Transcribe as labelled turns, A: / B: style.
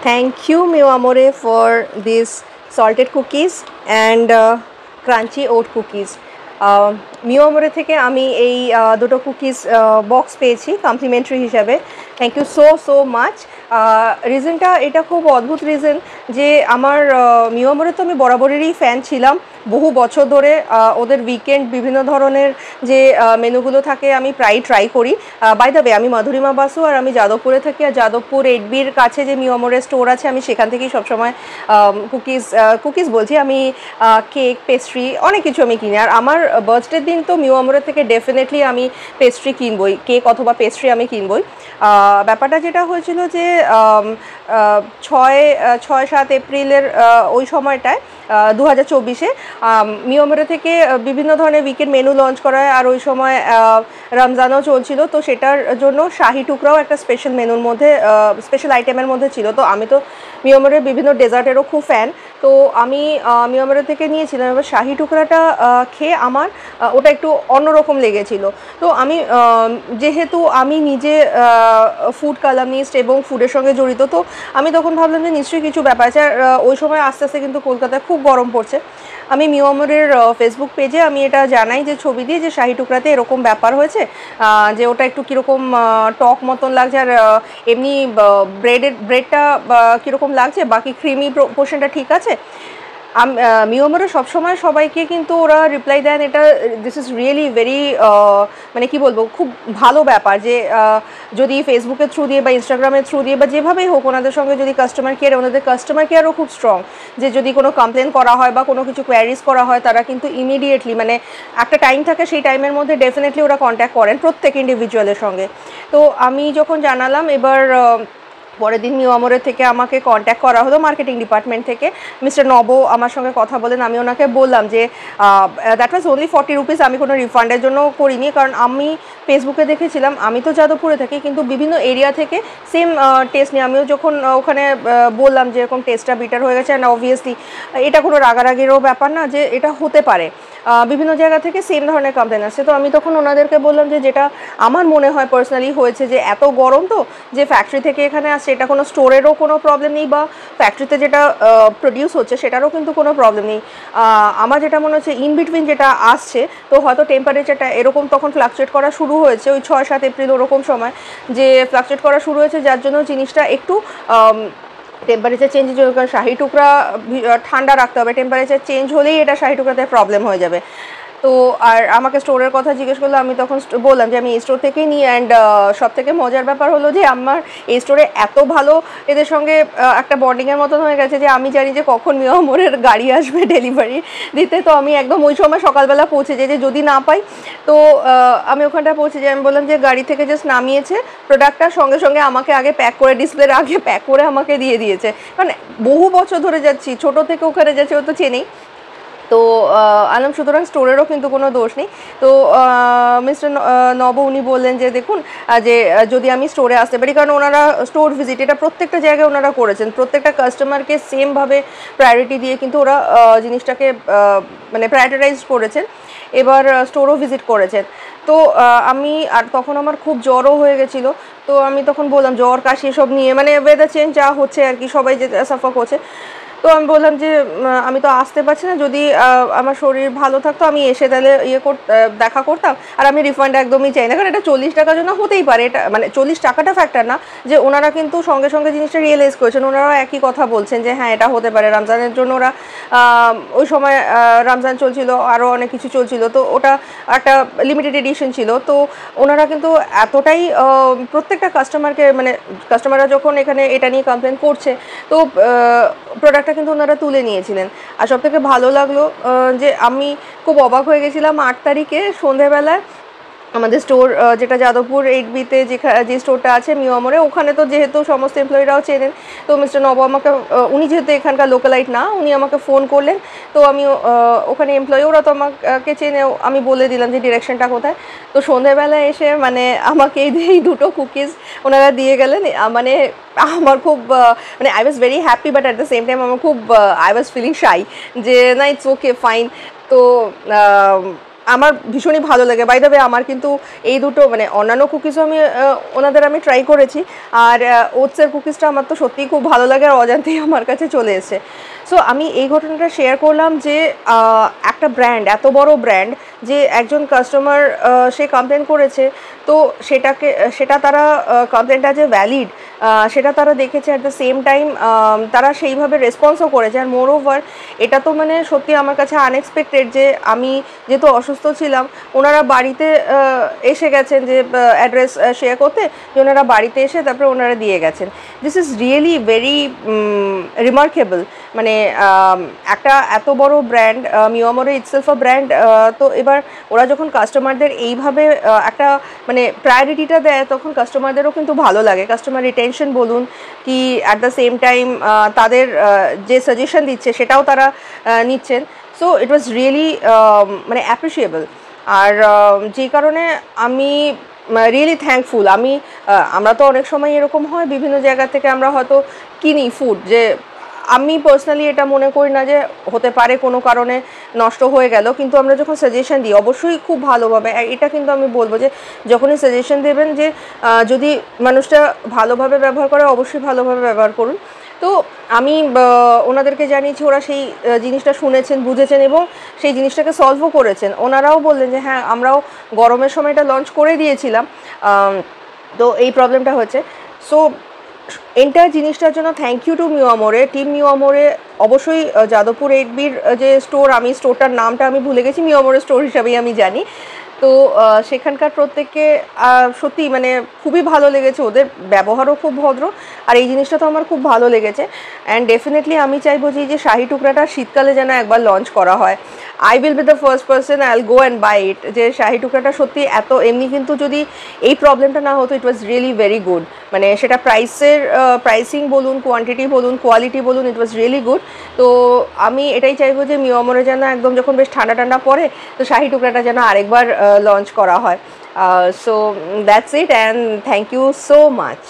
A: Thank you, Mio Amore, for these salted cookies and crunchy oat cookies. মিও আমরে থেকে আমি এই দুটো কুকিজ বক্স পেয়েছি কমপ্লিমেন্টারি হিসাবে। Thank you so much. রিজনটা এটা খুব অদ্ভুত রিজন যে আমার মিও আমরে তো আমি বরাবরেরই ফ্যান ছিলাম বহু বছর ধরে। ওদের উইকেন্ড বিভিন্ন ধরনের যে মেনুগুলো থাকে আমি প্রায় ট্রাই করি। বাই দ্য ওয়ে, আমি মাধুরিমা বাসু আর আমি যাদবপুরে থাকি, আর যাদবপুর 8Bর কাছে যে মিও আমরের স্টোর আছে আমি সেখান থেকেই সবসময় কুকিজ বলছি আমি কেক পেস্ট্রি অনেক কিছু আমি কিনি। আর আমার বার্থডের দিন তো মিও আমরের থেকে ডেফিনেটলি আমি পেস্ট্রি কিনবই, কেক অথবা পেস্ট্রি আমি কিনবই। ব্যাপারটা যেটা হয়েছিল যে 6-7 এপ্রিলের ওই সময়টায় 2024-এ মিও আমরে থেকে বিভিন্ন ধরনের উইকেন্ড মেনু লঞ্চ করা হয়, আর ওই সময় রমজানও চলছিল, তো সেটার জন্য শাহি টুকরাও একটা স্পেশাল মেনুর মধ্যে স্পেশাল আইটেমের মধ্যে ছিল। তো আমি তো মিও আমরের বিভিন্ন ডেজার্টেরও খুব ফ্যান, তো আমি মিও আমরে থেকে নিয়েছিলাম। এবার শাহি টুকরাটা খেয়ে আমার ওটা একটু অন্যরকম লেগেছিল। তো আমি যেহেতু আমি নিজে ফুড কালামিস্ট এবং ফুডের সঙ্গে জড়িত, তো আমি তখন ভাবলাম যে নিশ্চয়ই কিছু ব্যাপার আছে। আর ওই সময় আস্তে আস্তে কিন্তু কলকাতায় খুব গরম পড়ছে। আমি মিও আমরের ফেসবুক পেজে আমি এটা জানাই যে ছবি দিয়ে যে শাহি টুকরাতে এরকম ব্যাপার হয়েছে, যে ওটা একটু কীরকম টক মতন লাগছে, আর এমনি ব্রেডটা কীরকম লাগছে, বাকি ক্রিমি পোর্শনটা ঠিক আছে। মিও আমরে সবসময় সবাইকে কিন্তু ওরা রিপ্লাই দেন, এটা দিস ইজ রিয়েলি ভেরি মানে কি বলবো, খুব ভালো ব্যাপার যে যদি ফেসবুকের থ্রু দিয়ে বা ইনস্টাগ্রামের থ্রু দিয়ে বা যেভাবেই হোক ওনাদের সঙ্গে যদি ওনাদের কাস্টমার কেয়ারও খুব স্ট্রং, যে যদি কোনো কমপ্লেন করা হয় বা কোনো কিছু কোয়ারিজ করা হয় তারা কিন্তু ইমিডিয়েটলি, মানে একটা টাইম থাকে সেই টাইমের মধ্যে ডেফিনেটলি ওরা কন্ট্যাক্ট করেন প্রত্যেক ইন্ডিভিজুয়ালের সঙ্গে। তো আমি যখন জানালাম, এবার পরের দিন মিও আমরে থেকে আমাকে কন্ট্যাক্ট করা হলো মার্কেটিং ডিপার্টমেন্ট থেকে। মিস্টার নব আমার সঙ্গে কথা বলেন, আমি ওনাকে বললাম যে দ্যাট ওয়াজ অনলি 40 রুপিস, আমি কোনো রিফান্ডের জন্য করিনি, কারণ আমি ফেসবুকে দেখেছিলাম, আমি তো যাদবপুরে থাকি কিন্তু বিভিন্ন এরিয়া থেকে সেম টেস্ট নিয়ে আমিও যখন ওখানে বললাম যে এরকম টেস্টটা বিটার হয়ে গেছে, অ্যান্ড অবভিয়াসলি এটা কোনো রাগারাগিরও ব্যাপার না, যে এটা হতে পারে বিভিন্ন জায়গা থেকে সেম ধরনের কমপ্লেন আসছে। তো আমি তখন ওনাদেরকে বললাম যে যেটা আমার মনে হয় পার্সোনালি হয়েছে, যে এত গরম তো যে ফ্যাক্টরি থেকে এখানে আসছে, এটা কোনো স্টোরেরও কোনো প্রবলেম নেই বা ফ্যাক্টরিতে যেটা প্রডিউস হচ্ছে সেটারও কিন্তু কোনো প্রবলেম নেই। আমার যেটা মনে হচ্ছে ইন বিটুইন যেটা আসছে, তো হয়তো টেম্পারেচারটা এরকম তখন ফ্লাকচুয়েট করা শুরু হয়েছে ওই 6-7 এপ্রিল ওরকম সময়, যে ফ্লাকচুয়েট করা শুরু হয়েছে, যার জন্য জিনিসটা একটু টেম্পারেচার চেঞ্জের জন্য, কারণ শাহি টুকরা ঠান্ডা রাখতে হবে, টেম্পারেচার চেঞ্জ হলেই এটা শাহি টুকরাতে প্রবলেম হয়ে যাবে। তো আর আমাকে স্টোরের কথা জিজ্ঞেস করলো, আমি তখন বললাম যে আমি এই স্টোর থেকেই নিই। অ্যান্ড সব থেকে মজার ব্যাপার হলো যে আমার এই স্টোরে এত ভালো এদের সঙ্গে একটা বন্ডিংয়ের মতন হয়ে গেছে যে আমি জানি যে কখন মিও আমরের গাড়ি আসবে ডেলিভারি দিতে। তো আমি একদম ওই সময় সকালবেলা পৌঁছে যাই, যে যদি না পাই তো আমি ওখানটা পৌঁছে যাই। আমি বললাম যে গাড়ি থেকে জাস্ট নামিয়েছে প্রোডাক্টটা, সঙ্গে সঙ্গে আমাকে আগে প্যাক করে, ডিসপ্লের আগে প্যাক করে আমাকে দিয়ে দিয়েছে। মানে বহু বছর ধরে যাচ্ছি, ছোটো থেকে ওখানে যাচ্ছে, ও তো চেনেই। তো আলম, সুতরাং স্টোরেরও কিন্তু কোনো দোষ নেই। তো মিস্টার নব উনি বললেন যে দেখুন, যে যদি আমি স্টোরে আসতে পারি, কারণ ওনারা স্টোর ভিজিট এটা প্রত্যেকটা জায়গায় ওনারা করেছেন, প্রত্যেকটা কাস্টমারকে সেমভাবে প্রায়োরিটি দিয়ে কিন্তু ওরা জিনিসটাকে মানে প্রায়োরিটাইজ করেছেন। এবার স্টোরও ভিজিট করেছেন। তো আমি আর তখন আমার খুব জ্বরও হয়ে গেছিলো। তো আমি তখন বললাম জ্বর কাশি এসব নিয়ে, মানে ওয়েদার চেঞ্জ যা হচ্ছে আর কি, সবাই যে সাফার করছে। তো আমি বললাম যে আমি তো আসতে পারছি না, যদি আমার শরীর ভালো থাকতো আমি এসে তাহলে দেখা করতাম, আর আমি রিফান্ড একদমই চাই না, কারণ এটা 40 টাকার জন্য হতেই পারে, এটা মানে 40 টাকাটা ফ্যাক্টর না, যে ওনারা কিন্তু সঙ্গে সঙ্গে জিনিসটা রিয়েলাইজ করেছেন, ওনারাও একই কথা বলছেন যে হ্যাঁ এটা হতে পারে। রমজানের জন্য ওরা ওই সময় রমজান চলছিল, আরও অনেক কিছু চলছিল, তো ওটা একটা লিমিটেড এডিশন ছিল। তো ওনারা কিন্তু এতটাই প্রত্যেকটা কাস্টমারকে, মানে কাস্টমাররা যখন এখানে এটা নিয়ে কমপ্লেন করছে, তো প্রোডাক্টটা কিন্তু ওনারা তুলে নিয়েছিলেন। আর সবথেকে ভালো লাগলো যে আমি খুব অবাক হয়ে গেছিলাম 8 তারিখে সন্ধেবেলায় আমাদের স্টোর যেটা যাদবপুর 8Bতে যে স্টোরটা আছে মিও আমরে, ওখানে তো যেহেতু সমস্ত এমপ্লয়িরাও চেনেন, তো মিস্টার নব আমাকে, উনি যেহেতু এখানকার লোকালাইট না, উনি আমাকে ফোন করলেন। তো আমি ওখানে এমপ্লয়ি, ওরা তো আমাকে চেনে, আমি বলে দিলাম যে ডিরেকশনটা কোথায়। তো সন্ধেবেলায় এসে মানে আমাকে এই দুটো কুকিজ ওনারা দিয়ে গেলেন। মানে আমার খুব মানে I was very happy, but at the same time আমার খুব আই ওয়াজ ফিলিং শাই, যে না ইটস ওকে ফাইন। তো আমার ভীষণই ভালো লাগে। বাই দ্য ওয়ে আমার কিন্তু এই দুটো মানে অন্যান্য কুকিজও ওনাদের আমি ট্রাই করেছি, আর ওটসের কুকিজটা আমার তো সত্যিই খুব ভালো লাগে আর অজান্তেই আমার কাছে চলে এসেছে। সো আমি এই ঘটনাটা শেয়ার করলাম যে একটা ব্র্যান্ড, এত বড় ব্র্যান্ড, যে একজন কাস্টমার সে কমপ্লেন করেছে, তো সেটা তারা কমপ্লেনটা যে ভ্যালিড সেটা তারা দেখেছে, অ্যাট দ্য সেম টাইম তারা সেইভাবে রেসপন্সও করেছে। আর মোর ওভার এটা তো মানে সত্যি আমার কাছে আনএক্সপেক্টেড যে আমি যেহেতু অসুস্থ ছিলাম, ওনারা বাড়িতে এসে গেছেন যে অ্যাড্রেস শেয়ার করতে, যে ওনারা বাড়িতে এসে তারপরে ওনারা দিয়ে গেছেন। This is really very remarkable. মানে একটা এত বড় ব্র্যান্ড, মিওয়ামোরে ইটসেলফ আ ব্র্যান্ড, তো এবার ওরা যখন কাস্টমারদের এইভাবে একটা মানে প্রায়োরিটিটা দেয়, তখন কাস্টমারদেরও কিন্তু ভালো লাগে। কাস্টমার রিটেনশন বলুন কি, অ্যাট দ্য সেম টাইম তাদের যে সাজেশন দিচ্ছে সেটাও তারা নিচ্ছেন। সো ইট ওয়াজ রিয়েলি মানে অ্যাপ্রিসিয়েবল। আর যেই কারণে আমি রিয়েলি থ্যাঙ্কফুল। আমরা তো অনেক সময় এরকম হয় বিভিন্ন জায়গা থেকে আমরা হয়তো কিনি ফুড, যে আমি পার্সোনালি এটা মনে করি না যে হতে পারে কোনো কারণে নষ্ট হয়ে গেল, কিন্তু আমরা যখন সাজেশন দিই অবশ্যই খুব ভালোভাবে, এটা কিন্তু আমি বলবো যে যখনই সাজেশন দেবেন যে যদি মানুষটা ভালোভাবে ব্যবহার করে অবশ্যই ভালোভাবে ব্যবহার করুন। তো আমি ওনাদেরকে জানিয়েছি, ওরা সেই জিনিসটা শুনেছেন, বুঝেছেন এবং সেই জিনিসটাকে সলভও করেছেন। ওনারাও বললেন যে হ্যাঁ, আমরাও গরমের সময় এটা লঞ্চ করে দিয়েছিলাম, তো এই প্রবলেমটা হয়েছে। সো এন্টায়ার জিনিসটার জন্য থ্যাংক ইউ টু মিওয়ামোরে, টিম মিওয়ামোরে। অবশ্যই যাদবপুর 8Bর যে স্টোর, আমি স্টোরটার নামটা আমি ভুলে গেছি, মিওয়ামোরে স্টোর হিসাবেই আমি জানি। তো সেখানকার প্রত্যেককে সত্যি মানে খুবই ভালো লেগেছে, ওদের ব্যবহারও খুব ভদ্র, আর এই জিনিসটা তো আমার খুব ভালো লেগেছে। অ্যান্ড ডেফিনেটলি আমি চাইবো যে শাহি টুকরাটা শীতকালে যেন একবার লঞ্চ করা হয়। I will be the first person, I will go and buy it. যে শাহি টুকরাটা সত্যি এত, এমনি কিন্তু যদি এই প্রবলেমটা না হতো, ইট ওয়াজ রিয়েলি ভেরি গুড। মানে সেটা প্রাইসিং বলুন, কোয়ান্টিটি বলুন, কোয়ালিটি বলুন, ইট ওয়াজ রিয়েলি গুড। তো আমি এটাই চাইবো যে মিওয়ামোরে যেন একদম যখন বেশ ঠান্ডা ঠান্ডা পড়ে, তো শাহি টুকরাটা যেন আরেকবার লঞ্চ করা হয়। So that's it, and thank you so much.